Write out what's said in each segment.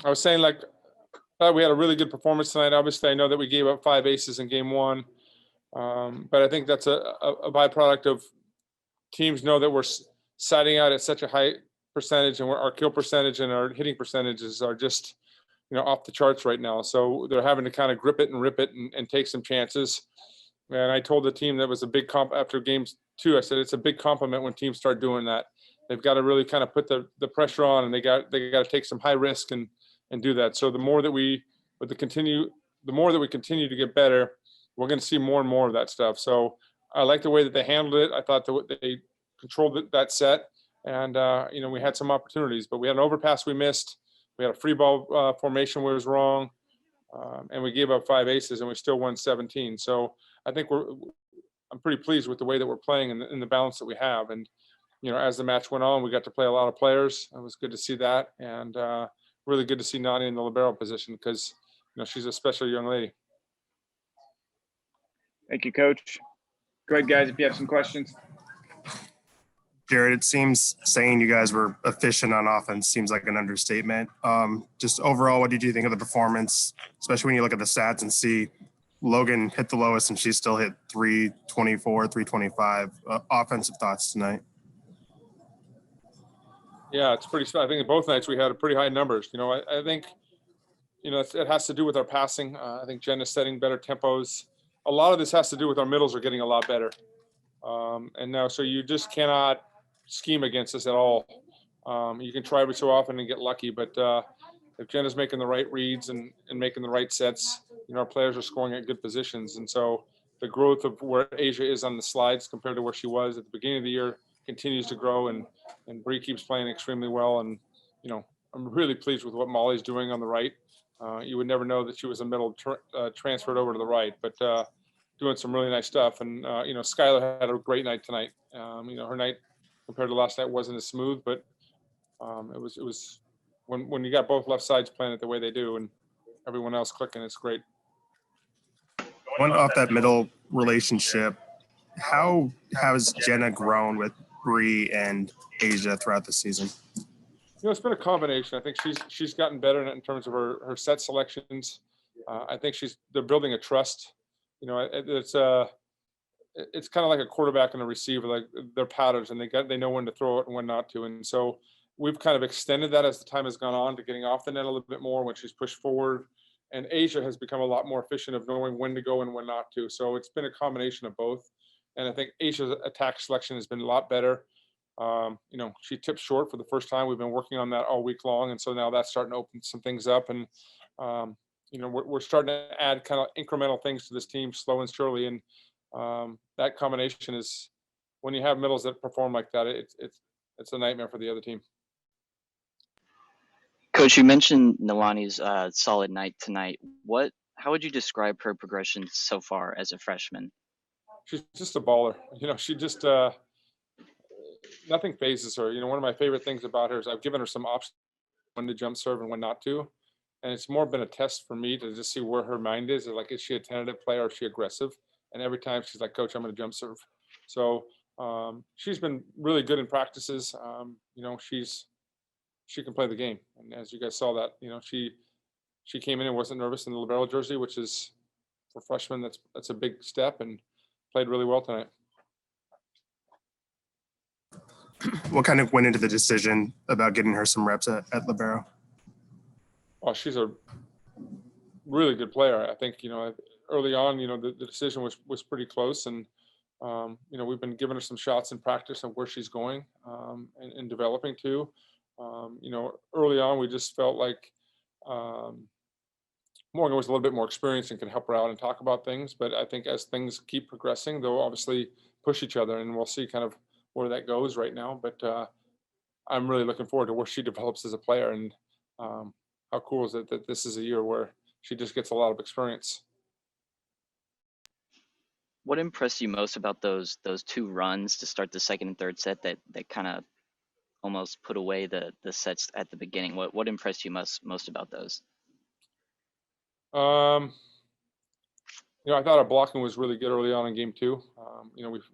I was saying, like, we had a really good performance tonight. Obviously, I know that we gave up 5 aces in game one, but I think that's a byproduct of teams know that we're siding out at such a high percentage, and our kill percentage and our hitting percentages are just, off the charts right now. So they're having to kind of grip it and rip it and take some chances. And I told the team that was a big comp after games 2. I said it's a big compliment when teams start doing that. They've got to really kind of put the pressure on, and they got to take some high risk and do that. So the more that we continue to get better, we're going to see more and more of that stuff. So I like the way that they handled it. I thought that they controlled that set, and we had some opportunities, but we had an overpass we missed. We had a free ball formation where it was wrong, and we gave up 5 aces, and we still won 17. So I think I'm pretty pleased with the way that we're playing and the balance that we have. And as the match went on, we got to play a lot of players. It was good to see that, and really good to see Nalani in the libero position because she's a special young lady. Thank you, Coach. Go ahead, guys, if you have some questions. Jerritt, it seems saying you guys were efficient on offense seems like an understatement. Just overall, what did you think of the performance, especially when you look at the stats and see Logan hit the lowest and she still hit 324, 325? Offensive thoughts tonight? Yeah, it's pretty. I think both nights we had pretty high numbers. I think, it has to do with our passing. I think Jhenna's setting better tempos. A lot of this has to do with our middles are getting a lot better. And now, so you just cannot scheme against us at all. You can try every so often and get lucky, but if Jhenna's making the right reads and making the right sets, our players are scoring at good positions. And so the growth of where Iosia is on the slides compared to where she was at the beginning of the year continues to grow, and Bree keeps playing extremely well. And, I'm really pleased with what Molly's doing on the right. You would never know that she was a middle transferred over to the right, but doing some really nice stuff. And, Skylar had a great night tonight. Her night compared to last night wasn't as smooth, but it was when you got both left sides playing it the way they do and everyone else clicking, it's great. Going off that middle relationship, how has Jhenna grown with Bree and Iosia throughout the season? It's been a combination. I think she's gotten better in terms of her set selections. I think they're building a trust. It's kind of like a quarterback and a receiver, like their patterns, and they know when to throw it and when not to. And so we've kind of extended that as the time has gone on to getting off the net a little bit more when she's pushed forward. And Iosia has become a lot more efficient of knowing when to go and when not to. So it's been a combination of both. And I think Aisia's attack selection has been a lot better. She tipped short for the first time. We've been working on that all week long. And so now that's starting to open some things up. And, we're starting to add kind of incremental things to this team slow and surely. And that combination is, when you have middles that perform like that, it's a nightmare for the other team. Coach, you mentioned Nalani's solid night tonight. How would you describe her progression so far as a freshman? She's just a baller. She just nothing phases her. One of my favorite things about her is I've given her some options when to jump serve and when not to, and it's more been a test for me to just see where her mind is. Like, is she a tentative player or is she aggressive? And every time she's like, Coach, I'm going to jump serve. So she's been really good in practices. She can play the game, and as you guys saw that, she came in and wasn't nervous in the libero jersey, which is for freshmen that's a big step, and played really well tonight. What kind of went into the decision about getting her some reps at libero? Oh, she's a really good player. I think early on, the decision was pretty close, and we've been giving her some shots in practice on where she's going and developing too. Early on, we just felt like Morgan was a little bit more experienced and could help her out and talk about things. But I think as things keep progressing, they'll obviously push each other, and we'll see kind of where that goes right now. But I'm really looking forward to where she develops as a player, and how cool is it that this is a year where she just gets a lot of experience. What impressed you most about those 2 runs to start the second and third set that kind of almost put away the sets at the beginning? What impressed you most about those? I thought our blocking was really good early on in game 2.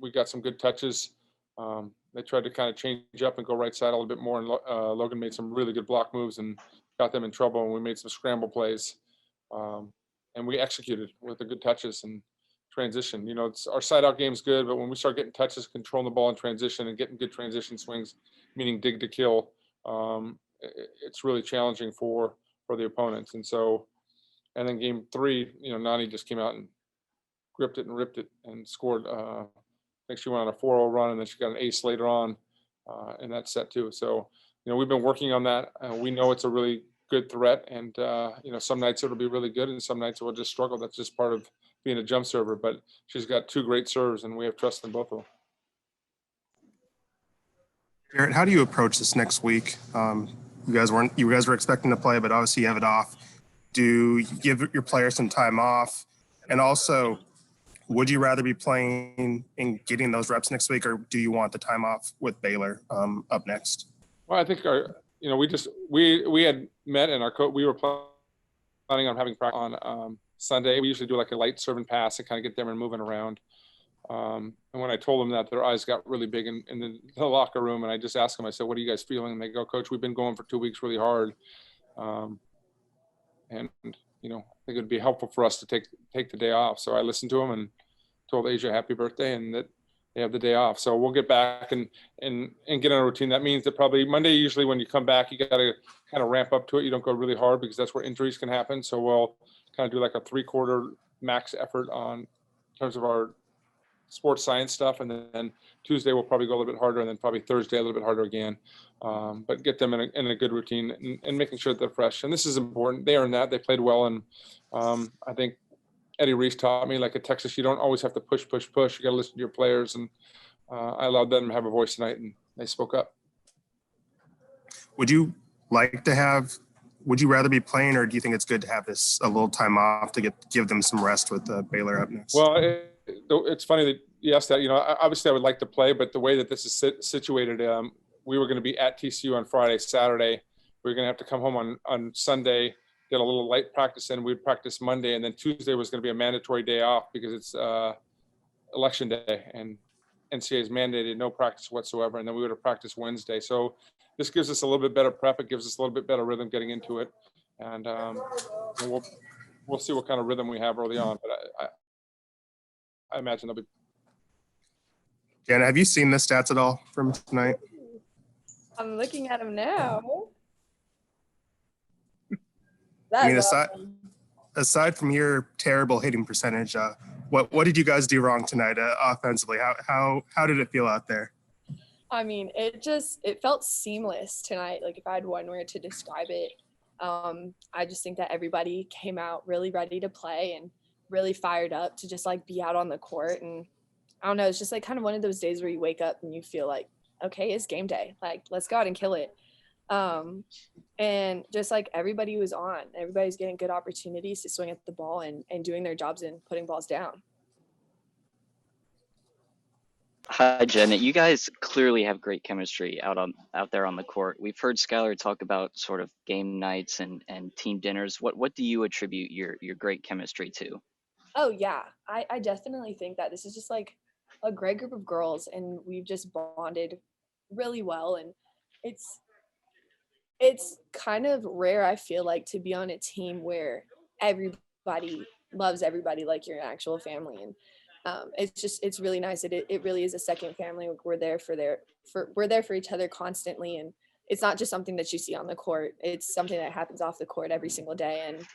We got some good touches. They tried to kind of change up and go right side a little bit more, and Logan made some really good block moves and got them in trouble, and we made some scramble plays. And we executed with the good touches and transition. You know, our side out game's good, but when we start getting touches, controlling the ball in transition and getting good transition swings, meaning dig to kill, it's really challenging for the opponents. And so, and then game 3, you know, Nani just came out and gripped it and ripped it and scored. I think she went on a 4-0 run, and then she got an ace later on in that set too. So, you know, we've been working on that. We know it's a really good threat, and you know, some nights it'll be really good and some nights we'll just struggle. That's just part of being a jump server, but she's got 2 great serves and we have trust in both of them. Jerritt, how do you approach this next week? You guys were expecting to play, but obviously you have it off. Do you give your players some time off? And also, would you rather be playing and getting those reps next week, or do you want the time off with Baylor up next? Well, I think you know, we had met, and we were planning on having practice on Sunday. We usually do like a light serve and pass and kind of get them and moving around. And when I told them that, their eyes got really big in the locker room, and I just asked them, I said, "What are you guys feeling?" And they go, "Coach, we've been going for 2 weeks really hard. And you know, I think it would be helpful for us to take the day off." So I listened to them and told Asia happy birthday and that they have the day off. So we'll get back and get on a routine. That means that probably Monday, usually when you come back, you got to kind of ramp up to it. You don't go really hard because that's where injuries can happen. So we'll kind of do like a 3/4 max effort in terms of our sports science stuff. And then Tuesday we'll probably go a little bit harder, and then probably Thursday a little bit harder again. But get them in a good routine and making sure that they're fresh. And this is important. They earned that. They played well. And I think Eddie Reese taught me, like at Texas, you don't always have to push. You got to listen to your players. And I allowed them to have a voice tonight, and they spoke up. Would you rather be playing, or do you think it's good to have a little time off to give them some rest with Baylor up next? Well, it's funny that you asked that. You know, obviously I would like to play, but the way that this is situated, we were going to be at TCU on Friday, Saturday. We were going to have to come home on Sunday, get a little light practice in. We'd practice Monday, and then Tuesday was going to be a mandatory day off because it's election day, and NCAA is mandated no practice whatsoever. And then we would have practiced Wednesday. So this gives us a little bit better prep. It gives us a little bit better rhythm getting into it. And we'll see what kind of rhythm we have early on. But I imagine they'll be. Jhenna, have you seen the stats at all from tonight? I'm looking at them now. I mean, aside from your terrible hitting percentage, what did you guys do wrong tonight offensively? How did it feel out there? I mean, it felt seamless tonight. Like if I had one word to describe it, I just think that everybody came out really ready to play and really fired up to just like be out on the court. And I don't know, it's just like kind of one of those days where you wake up and you feel like, okay, it's game day. Like, let's go out and kill it. And just like everybody was on, everybody's getting good opportunities to swing at the ball and doing their jobs and putting balls down. Hi, Jhenna. You guys clearly have great chemistry out there on the court. We've heard Skylar talk about sort of game nights and team dinners. What do you attribute your great chemistry to? Oh yeah, I definitely think that this is just like a great group of girls, and we've just bonded really well. And it's kind of rare, I feel like, to be on a team where everybody loves everybody like you're an actual family. And it's really nice that it really is a second family. We're there for each other constantly, and it's not just something that you see on the court. It's something that happens off the court every single day, and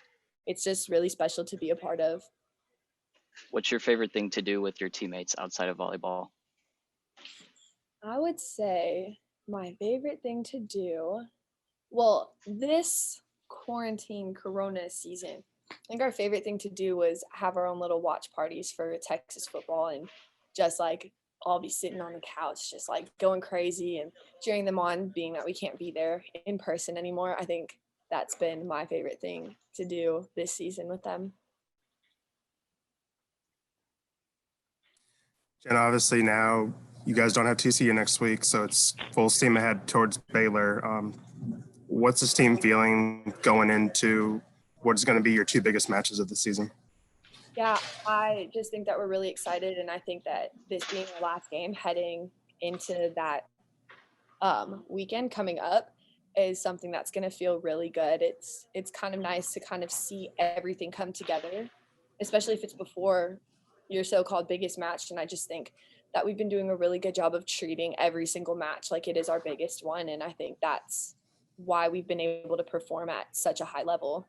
it's just really special to be a part of. What's your favorite thing to do with your teammates outside of volleyball? I would say my favorite thing to do, well, this quarantine corona season, I think our favorite thing to do was have our own little watch parties for Texas football and just like all be sitting on the couch, just like going crazy and cheering them on, being that we can't be there in person anymore. I think that's been my favorite thing to do this season with them. And obviously now you guys don't have TCU next week, so it's full steam ahead towards Baylor. What's this team feeling going into what is going to be your 2 biggest matches of the season? Yeah, I just think that we're really excited, and I think that this being our last game heading into that weekend coming up, is something that's going to feel really good. It's kind of nice to kind of see everything come together, especially if it's before your so-called biggest match. And I just think that we've been doing a really good job of treating every single match like it is our biggest one. And I think that's why we've been able to perform at such a high level.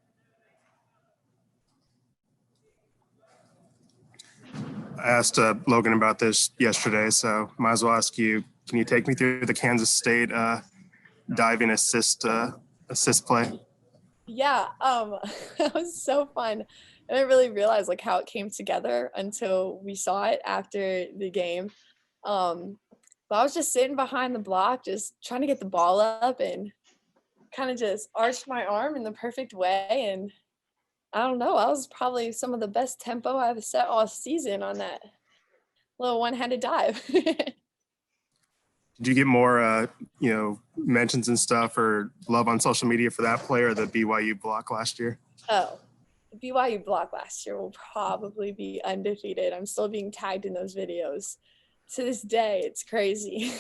I asked Logan about this yesterday, so might as well ask you. Can you take me through the Kansas State diving assist play? Yeah, that was so fun. I didn't really realize like how it came together until we saw it after the game. But I was just sitting behind the block, just trying to get the ball up and kind of just arched my arm in the perfect way. And I don't know, I was probably some of the best tempo I've set all season on that little one-handed dive. Did you get more, mentions and stuff or love on social media for that play or the BYU block last year? Oh, the BYU block last year will probably be undefeated. I'm still being tagged in those videos to this day. It's crazy.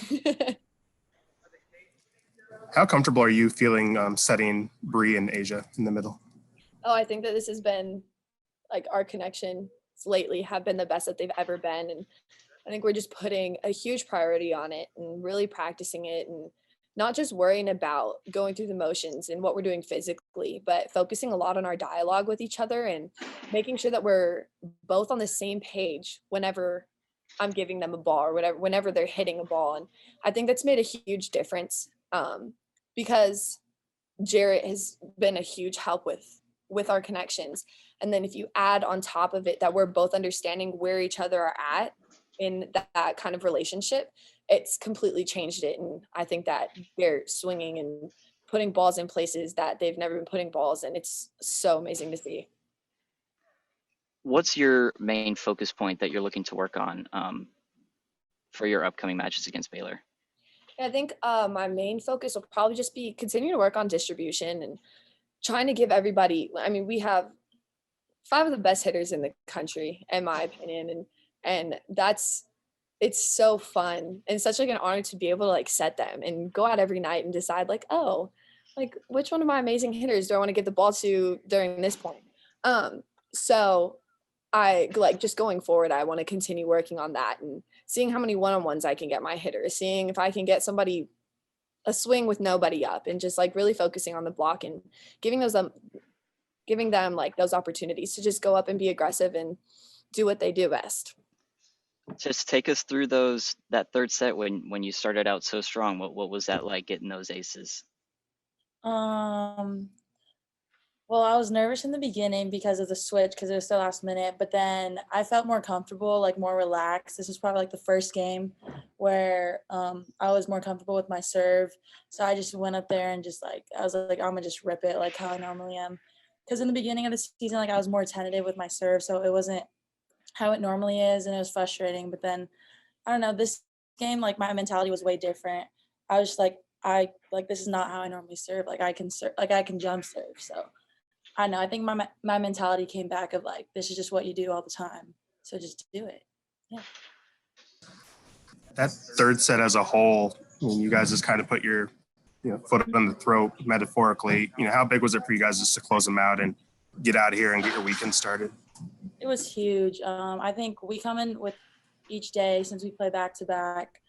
How comfortable are you feeling setting Bree and Asia in the middle? Oh, I think that this has been like our connections lately have been the best that they've ever been. And I think we're just putting a huge priority on it and really practicing it and not just worrying about going through the motions and what we're doing physically, but focusing a lot on our dialogue with each other and making sure that we're both on the same page whenever I'm giving them a ball or whenever they're hitting a ball. And I think that's made a huge difference because Jerritt has been a huge help with our connections. And then if you add on top of it that we're both understanding where each other are at in that kind of relationship, it's completely changed it. And I think that they're swinging and putting balls in places that they've never been putting balls in. It's so amazing to see. What's your main focus point that you're looking to work on for your upcoming matches against Baylor? I think my main focus will probably just be continuing to work on distribution and trying to give everybody, I mean, we have 5 of the best hitters in the country, in my opinion. And it's so fun and such like an honor to be able to like set them and go out every night and decide like, oh, like which one of my amazing hitters do I want to give the ball to during this point? So I like just going forward, I want to continue working on that and seeing how many one-on-ones I can get my hitters, seeing if I can get somebody a swing with nobody up and just like really focusing on the block and giving them like those opportunities to just go up and be aggressive and do what they do best. Just take us through that third set when you started out so strong. What was that like getting those aces? Well, I was nervous in the beginning because of the switch because it was so last minute, but then I felt more comfortable, like more relaxed. This was probably like the first game where I was more comfortable with my serve. So I just went up there and just like, I was like, I'm gonna just rip it like how I normally am. Because in the beginning of the season, like I was more tentative with my serve, so it wasn't how it normally is, and it was frustrating. But then, I don't know, this game, like my mentality was way different. I was just like, this is not how I normally serve. Like I can serve, like I can jump serve. So I don't know. I think my mentality came back of like, this is just what you do all the time. So just do it. Yeah. That third set as a whole, you guys just kind of put your foot on the throat metaphorically. How big was it for you guys just to close them out and get out of here and get your weekend started? It was huge. I think we come in with each day since we play back to back,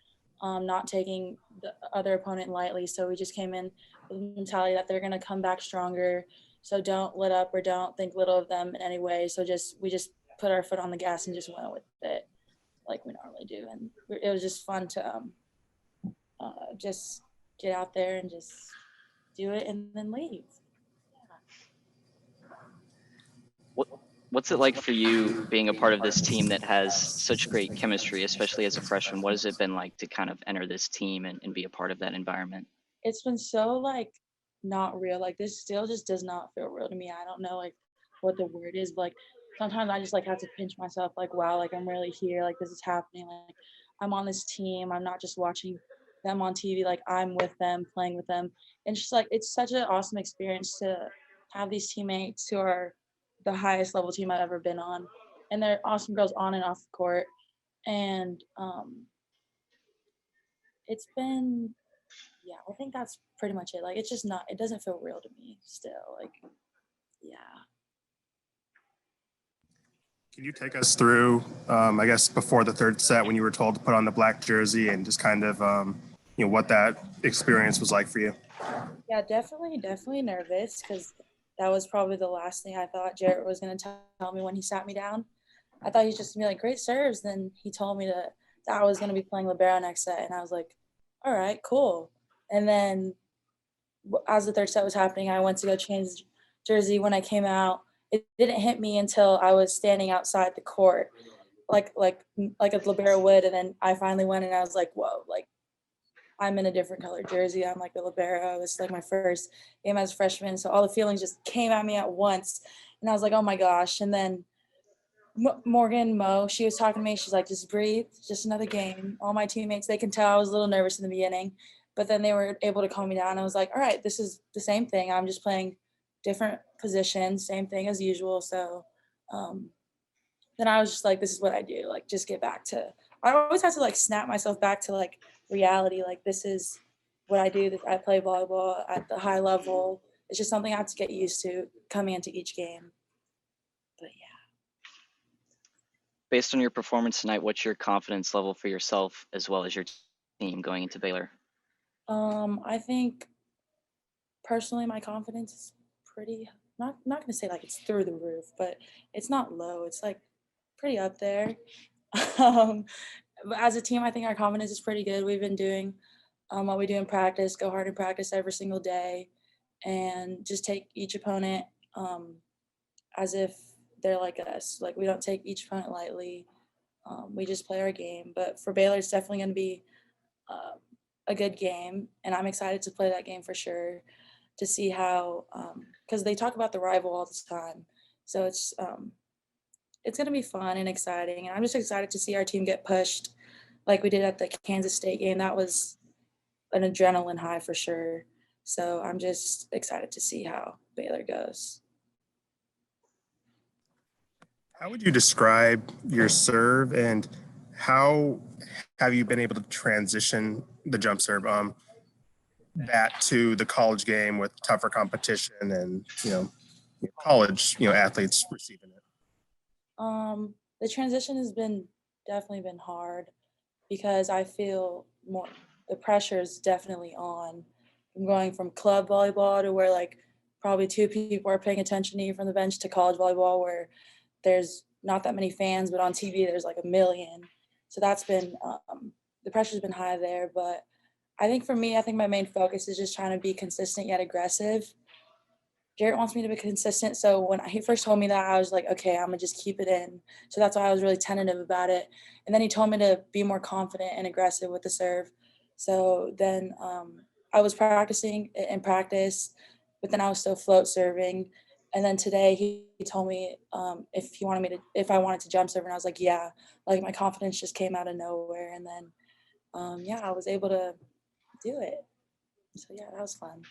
not taking the other opponent lightly. So we just came in with the mentality that they're going to come back stronger. So don't let up or don't think little of them in any way. So we just put our foot on the gas and just went with it like we normally do. And it was just fun to just get out there and just do it and then leave. What's it like for you being a part of this team that has such great chemistry, especially as a freshman? What has it been like to kind of enter this team and be a part of that environment? It's been so like not real. Like this still just does not feel real to me. I don't know like what the word is, but like sometimes I just like have to pinch myself like, wow, like I'm really here, like this is happening, like I'm on this team. I'm not just watching them on TV, like I'm with them, playing with them. And just like it's such an awesome experience to have these teammates who are the highest level team I've ever been on. And they're awesome girls on and off the court. And it's been yeah, I think that's pretty much it. Like, it's just not, it doesn't feel real to me still. Like, yeah. Can you take us through, I guess, before the third set when you were told to put on the black jersey and just kind of, what that experience was like for you? Yeah, definitely nervous because that was probably the last thing I thought Jerritt was going to tell me when he sat me down. I thought he was just going to be like, great serves. Then he told me that I was going to be playing libero next set. And I was like, all right, cool. And then as the third set was happening, I went to go change jersey. When I came out, it didn't hit me until I was standing outside the court, like a libero would. And then I finally went and I was like, whoa, like I'm in a different color jersey. I'm like the libero. It's like my first game as a freshman. So all the feelings just came at me at once. And I was like, oh my gosh. And then Mo, she was talking to me. She's like, just breathe, just another game. All my teammates, they can tell I was a little nervous in the beginning, but then they were able to calm me down. I was like, all right, this is the same thing. I'm just playing different positions, same thing as usual. So then I was just like, this is what I do. Like, just get back to, I always have to like snap myself back to like reality. Like, this is what I do. I play volleyball at the high level. It's just something I have to get used to coming into each game. But yeah. Based on your performance tonight, what's your confidence level for yourself as well as your team going into Baylor? I think personally my confidence is pretty not gonna say like it's through the roof, but it's not low. It's like pretty up there. But as a team, I think our confidence is pretty good. We've been doing what we do in practice, go hard in practice every single day, and just take each opponent as if they're like us. Like, we don't take each opponent lightly. We just play our game. But for Baylor, it's definitely going to be a good game, and I'm excited to play that game for sure, to see how, because they talk about the rival all the time. So it's going to be fun and exciting, and I'm just excited to see our team get pushed like we did at the Kansas State game. That was an adrenaline high for sure. So I'm just excited to see how Baylor goes. How would you describe your serve, and how have you been able to transition the jump serve that to the college game with tougher competition and college athletes receiving it? The transition has definitely been hard because I feel more the pressure is definitely on. I'm going from club volleyball to where like probably two people are paying attention to you from the bench to college volleyball where there's not that many fans, but on TV there's like a million. So that's been the pressure's been high there. But I think for me, I think my main focus is just trying to be consistent yet aggressive. Jerritt wants me to be consistent. So when he first told me that, I was like, okay, I'm gonna just keep it in. So that's why I was really tentative about it. And then he told me to be more confident and aggressive with the serve. So then I was practicing in practice, but then I was still float serving. And then today he told me if I wanted to jump serve, and I was like, yeah. Like, my confidence just came out of nowhere. And then I was able to do it. So yeah, that was fun.